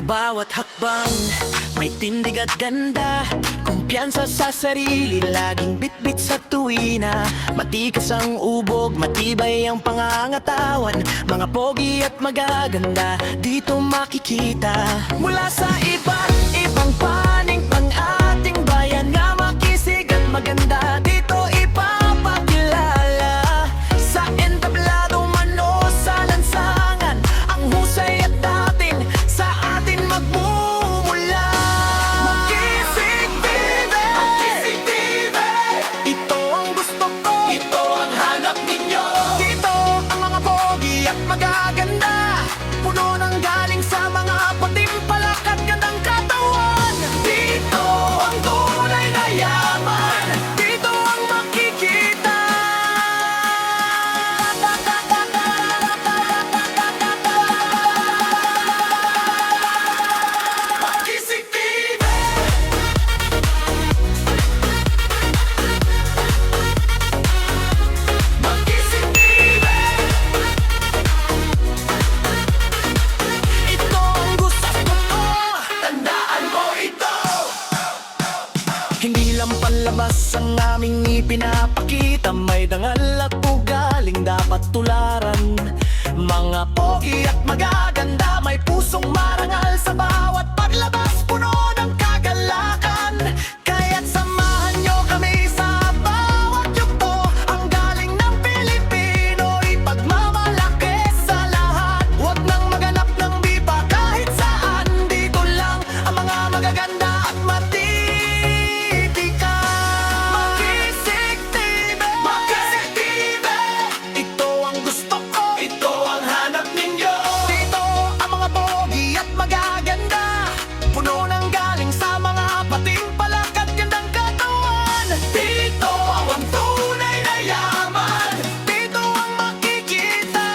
bawat hakbang, may tindig at ganda. Kumpiyansa sa sarili, laging bitbit sa tuwina. Matikas ang ubog, matibay ang pangangatawan. Mga pogi at magaganda, dito makikita. Mula sa iba't ibang panig pang ating bayan, nga makisig at maganda, dito ipapakilala. Sa entablado man o sa lansangan, ang husay at dating sa atin magmumula. Makisig TV, Makisig TV, ito ang gusto ko, ito ang hanap ninyo. Dito ang mga pogi at magaganda, puno ng galing sa mga patimpalak at gandang katawan. Dito ang tunay na yaman, dito ang makikita. Makisig TV, Makisig TV, ito ang gusto ko, tandaan mo ito. Hindi lang panlabas ang aming ipinapakita, may dangal at ugaling dapat tularan. Mga pogi at magaganda, may pusong marangal sa bawat paglabas, puno ng kagalakan. Kaya't samahan nyo kami sa bawat yugto, ang galing ng Pilipino, ipagmamalaki sa lahat. Huwag nang maganap ng bipa kahit saan, dito lang ang mga magaganda at matitikan. Makisig TV, Makisig TV, ito ang gusto ko, ito ang hanap ninyo. Dito ang mga pogi at magaganda, puno ng galing sa mga patimpalak at gandang katawan. Dito ang tunay na yaman, dito ang makikita.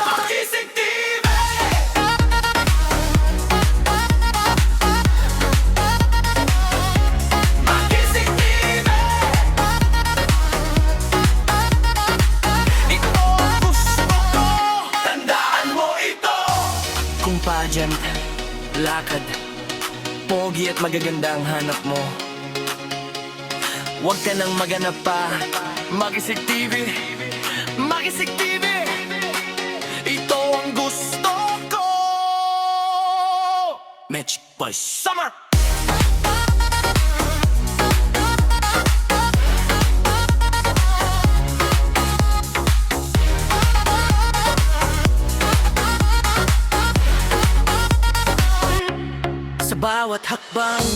Makisig TV, Makisig TV, ito ang gusto ko, tandaan mo ito. Kung pageant, lakad, pogi at magaganda ang hanap mo, huwag ka nang maganap pa. Makisig TV, Makisig TV, ito ang gusto ko. Magic by Summer. Sa bawat hakbang,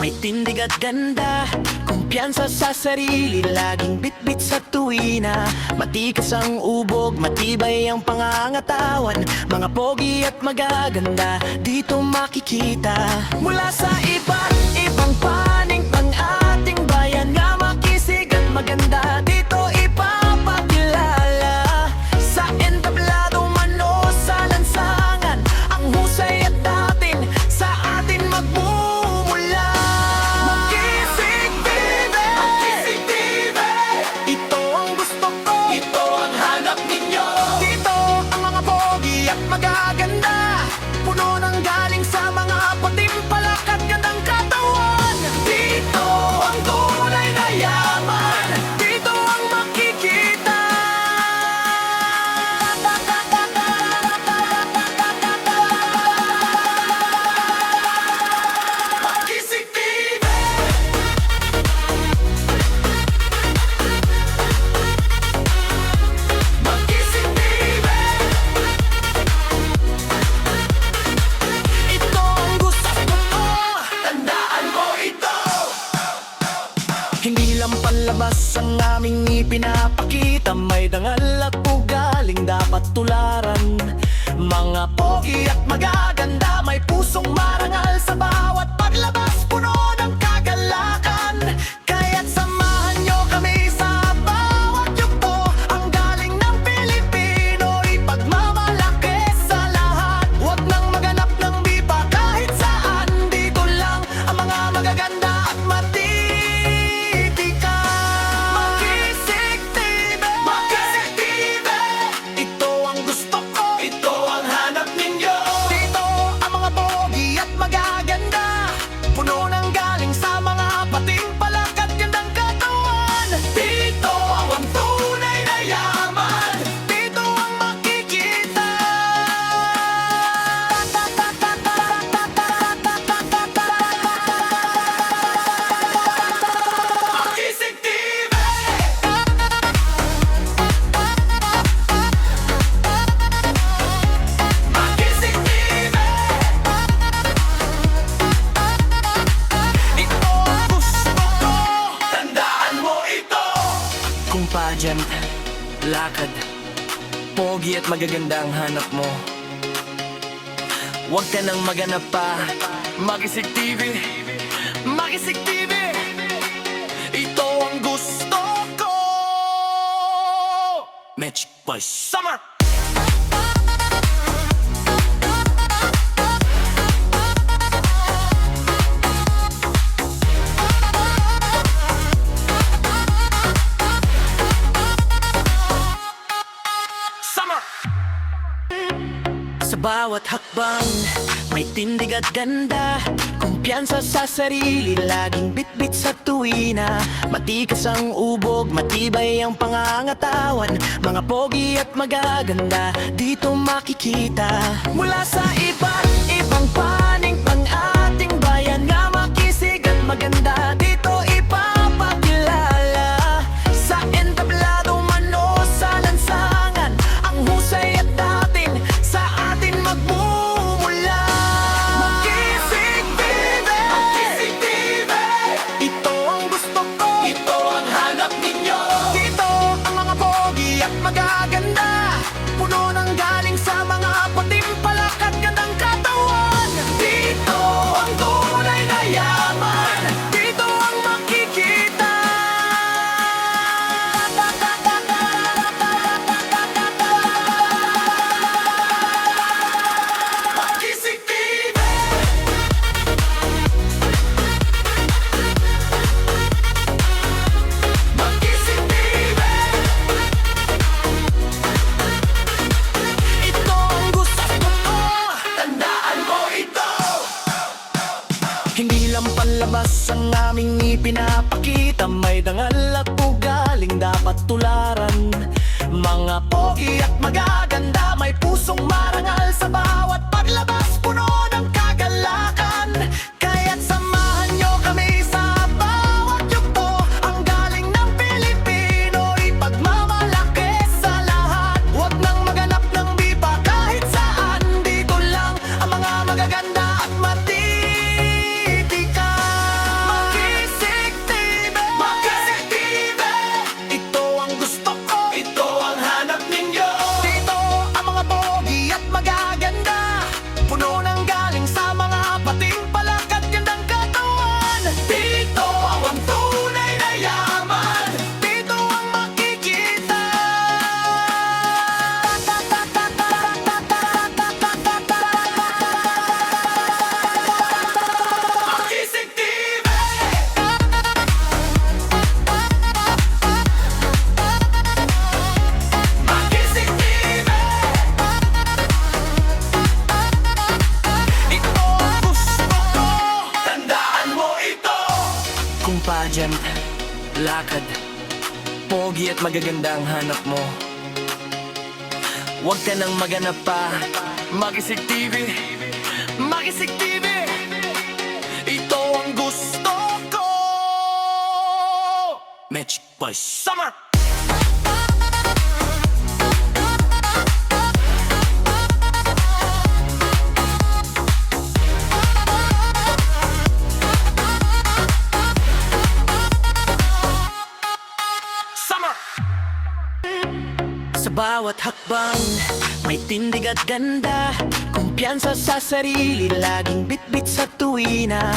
may tindig at ganda. Kumpiyansa sa sarili, laging bitbit sa tuwina. Matikas ang ubog, matibay ang pangangatawan. Mga pogi at magaganda, dito makikita. Mula sa iba't ibang panig pang ating bayan, nga makisig at maganda, dito ipapakilala. Sa entablado man o sa lansangan, ang husay at dating sa atin magmumula. Makisig TV, Makisig TV, ito ang gusto ko, ito ang hanap ninyo. Dito ang mga pogi at magaganda, puno ng galing sa mga patimpalak at gandang katawan. Dito ang tunay na yaman, dito ang makikita. Makisig TV, Makisig TV, ito ang gusto ko, tandaan mo ito. Hindi lang panlabas ang aming ipinapakita, may dangal at ugaling dapat tularan. Mga pogi at magaganda, may pusong marangal sa bawat paglabas, puno ng kagalakan. Kaya't samahan nyo kami sa bawat yugto, ang galing ng Pilipino, ipagmamalaki sa lahat. Huwag nang maganap ng bipa kahit saan, dito lang ang mga magaganda at matitikan. Makisig pageant, lakad, pogi at magaganda ang hanap mo. Huwag ka nang maganap pa, Makisig TV, Makisig TV. Ito ang gusto ko, Magic Boy Summer. Sa bawat hakbang, may tindig at ganda. Kumpiyansa sa sarili, laging bitbit sa tuwina. Matikas ang ubog, matibay ang pangangatawan. Mga pogi at magaganda, dito makikita. Mula sa iba't ibang panig pang ating bayan, nga makisig at maganda, dito ipapakilala. Sa entablado man o sa lansangan, ang husay at dating sa atin magmumula. Makisig TV, Makisig TV. Ito ang gusto ko, ito ang hanap ninyo. Dito ang mga pogi at magaganda, puno ng galing sa mga patimpalak at gandang katawan. Dito ang tunay na yaman, dito ang makikita. Makisig TV. Makisig TV. Ito ang gusto ko, tandaan mo ito. Hindi lang panlabas ang aming ipinapakita, may dangal at ugaling dapat tularan. Mga pogi at magaganda, may pusong marangal sa bawat paglabas, puno ng kagalakan. Kaya't samahan nyo kami sa bawat yugto, ang galing ng Pilipino, ipagmamalaki sa lahat. Huwag nang maganap ng biba kahit saan, dito lang ang mga magaganda at matitikan. Makisig TV, Makisig TV. Ito ang gusto ko, ito ang hanap ninyo. Dito ang mga pogi at magaganda, puno ng galing sa mga patimpalak at gandang katawan. Dito ang tunay na yaman, dito ang makikita. Makisig TV. Makisig TV. Ito ang gusto ko, tandaan mo ito. Kung pageant, lakad, pogi at magaganda ang hanap mo, huwag ka nang maganap pa, Makisig TV, Makisig TV. Ito ang gusto ko, Magic Boy Summer. Summer. Sa bawat hakbang, may tindig at ganda. Kumpiyansa sa sarili, laging bitbit sa tuwina.